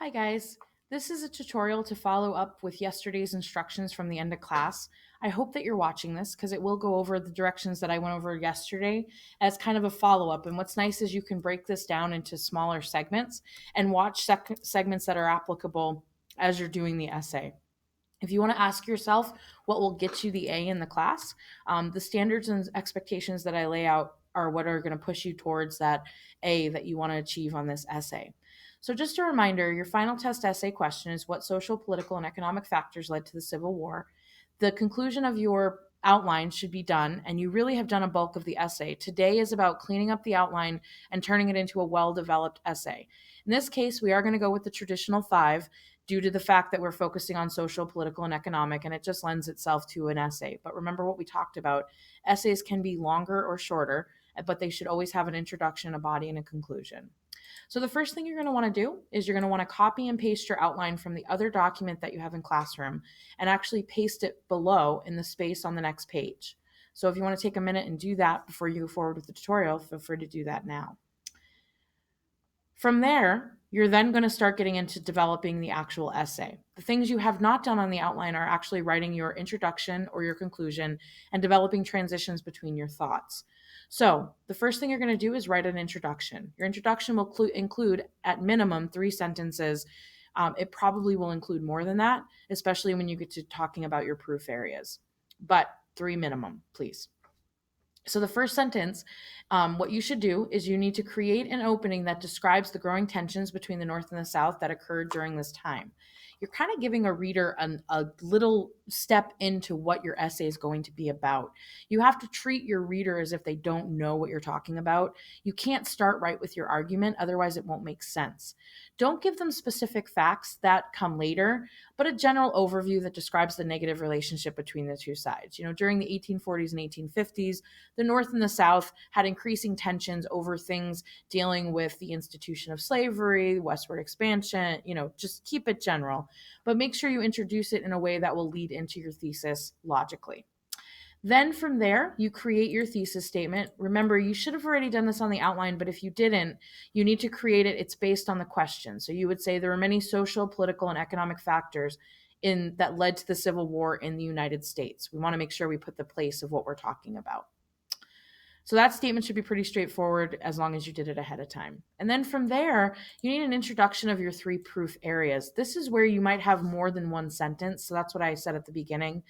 Hi guys, this is a tutorial to follow up with yesterday's instructions from the end of class. I hope that you're watching this because it will go over the directions that I went over yesterday as kind of a follow-up. And what's nice is you can break this down into smaller segments and watch segments that are applicable as you're doing the essay. If you want to ask yourself what will get you the A in the class, the standards and expectations that I lay out are what are going to push you towards that A that you want to achieve on this essay. So, just a reminder, your final test essay question is what social, political, and economic factors led to the Civil War. The conclusion of your outline should be done, and you really have done a bulk of the essay. Today is about cleaning up the outline and turning it into a well developed essay. In this case, we are going to go with the traditional five due to the fact that we're focusing on social, political, and economic, and it just lends itself to an essay. But remember what we talked about essays can be longer or shorter, but they should always have an introduction, a body, and a conclusion. So the first thing you're going to want to do is you're going to want to copy and paste your outline from the other document that you have in classroom and actually paste it below in the space on the next page. So if you want to take a minute and do that before you go forward with the tutorial, feel free to do that now. From there, you're then going to start getting into developing the actual essay. The things you have not done on the outline are actually writing your introduction or your conclusion and developing transitions between your thoughts. So, the first thing you're going to do is write an introduction. Your introduction will include, at minimum, 3 sentences. It probably will include more than that, especially when you get to talking about your proof areas. But 3 minimum, please. So, the first sentence, what you should do is you need to create an opening that describes the growing tensions between the North and the South that occurred during this time. You're kind of giving a reader a little step into what your essay is going to be about. You have to treat your reader as if they don't know what you're talking about. You can't start right with your argument, otherwise, it won't make sense. Don't give them specific facts that come later, but a general overview that describes the negative relationship between the two sides. During the 1840s and 1850s, the North and the South had increasing tensions over things dealing with the institution of slavery, westward expansion, just keep it general, but make sure you introduce it in a way that will lead into your thesis logically. Then from there, you create your thesis statement. Remember, you should have already done this on the outline, but if you didn't, you need to create it. It's based on the question. So you would say there are many social, political, and economic factors that led to the Civil War in the United States. We want to make sure we put the place of what we're talking about. So that statement should be pretty straightforward as long as you did it ahead of time. And then from there, you need an introduction of your 3 proof areas. This is where you might have more than one sentence. So that's what I said at the beginning.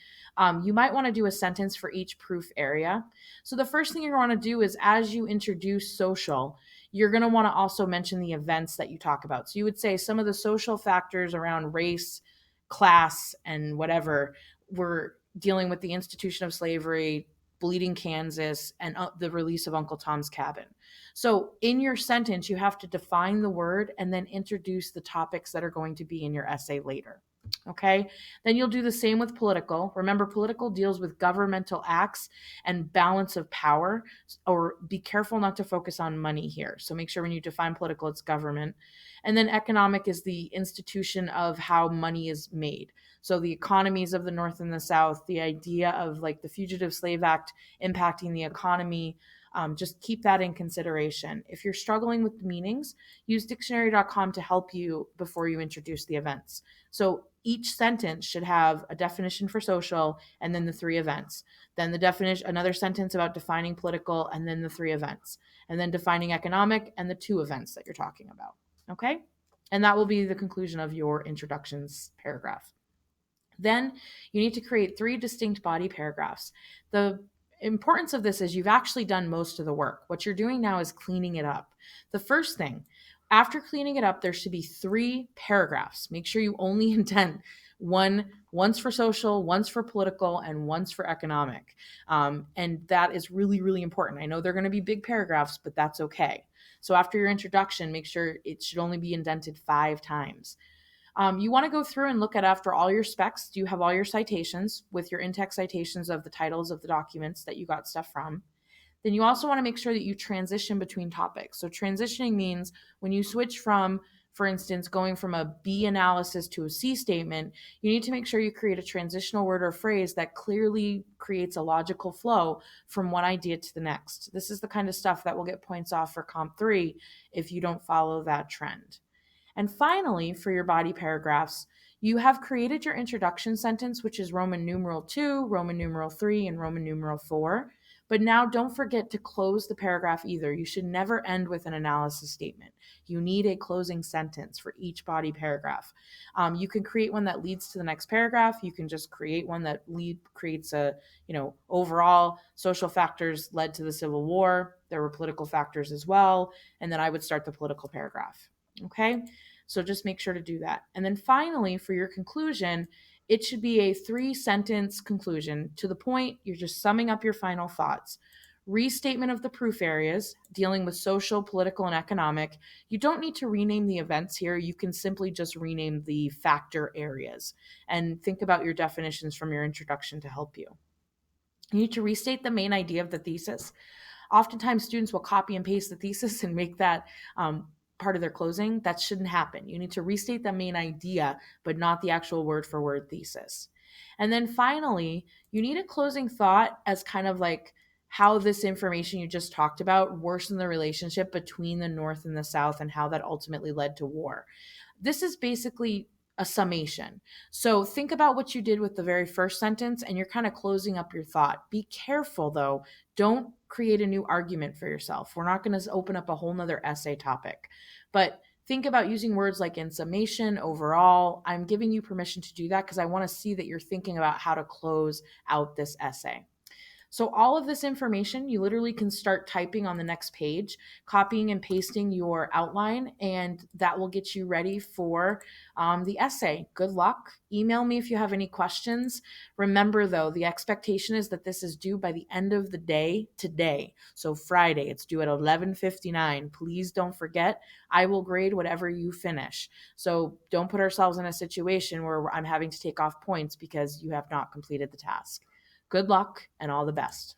You might want to do a sentence for each proof area. So the first thing you're going to do is as you introduce social, you're going to want to also mention the events that you talk about. So you would say some of the social factors around race, class, and whatever were dealing with the institution of slavery, Bleeding Kansas, and the release of Uncle Tom's Cabin. So in your sentence, you have to define the word and then introduce the topics that are going to be in your essay later. Okay, then you'll do the same with political. Remember, political deals with governmental acts and balance of power, or be careful not to focus on money here. So make sure when you define political, it's government. And then economic is the institution of how money is made. So the economies of the North and the South, the idea of like the Fugitive Slave Act impacting the economy, just keep that in consideration. If you're struggling with the meanings, use dictionary.com to help you before you introduce the events. So each sentence should have a definition for social and then the 3 events. Then the definition, another sentence about defining political and then the 3 events. And then defining economic and the 2 events that you're talking about. Okay? And that will be the conclusion of your introductions paragraph. Then you need to create 3 distinct body paragraphs. The importance of this is you've actually done most of the work. What you're doing now is cleaning it up. The first thing, after cleaning it up, there should be 3 paragraphs. Make sure you only indent once for social, once for political, and once for economic. And that is really, really important. I know they're going to be big paragraphs, but that's okay. So after your introduction, make sure it should only be indented 5 times. You want to go through and look at after all your specs. Do you have all your citations with your in-text citations of the titles of the documents that you got stuff from? Then you also want to make sure that you transition between topics. So transitioning means when you switch from, for instance, going from a B analysis to a C statement, you need to make sure you create a transitional word or phrase that clearly creates a logical flow from one idea to the next. This is the kind of stuff that will get points off for Comp 3 if you don't follow that trend. And finally, for your body paragraphs, you have created your introduction sentence, which is Roman numeral 2, Roman numeral 3, and Roman numeral 4. But now don't forget to close the paragraph either. You should never end with an analysis statement. You need a closing sentence for each body paragraph. You can create one that leads to the next paragraph. You can just create one that creates a, overall social factors led to the Civil War. There were political factors as well. And then I would start the political paragraph. Okay. So just make sure to do that. And then finally, for your conclusion, it should be a 3-sentence conclusion. To the point, you're just summing up your final thoughts. Restatement of the proof areas, dealing with social, political, and economic. You don't need to rename the events here. You can simply just rename the factor areas and think about your definitions from your introduction to help you. You need to restate the main idea of the thesis. Oftentimes, students will copy and paste the thesis and make that part of their closing. That shouldn't happen. You need to restate the main idea, but not the actual word for word thesis. And then finally, you need a closing thought as kind of like how this information you just talked about worsened the relationship between the North and the South and how that ultimately led to war. This is basically a summation. So think about what you did with the very first sentence and you're kind of closing up your thought. Be careful though. Don't create a new argument for yourself. We're not going to open up a whole nother essay topic, but think about using words like in summation, overall. I'm giving you permission to do that because I want to see that you're thinking about how to close out this essay. So all of this information, you literally can start typing on the next page, copying and pasting your outline, and that will get you ready for the essay. Good luck. Email me if you have any questions. Remember, though, the expectation is that this is due by the end of the day today. So Friday, it's due at 11:59. Please don't forget. I will grade whatever you finish. So don't put ourselves in a situation where I'm having to take off points because you have not completed the task. Good luck and all the best.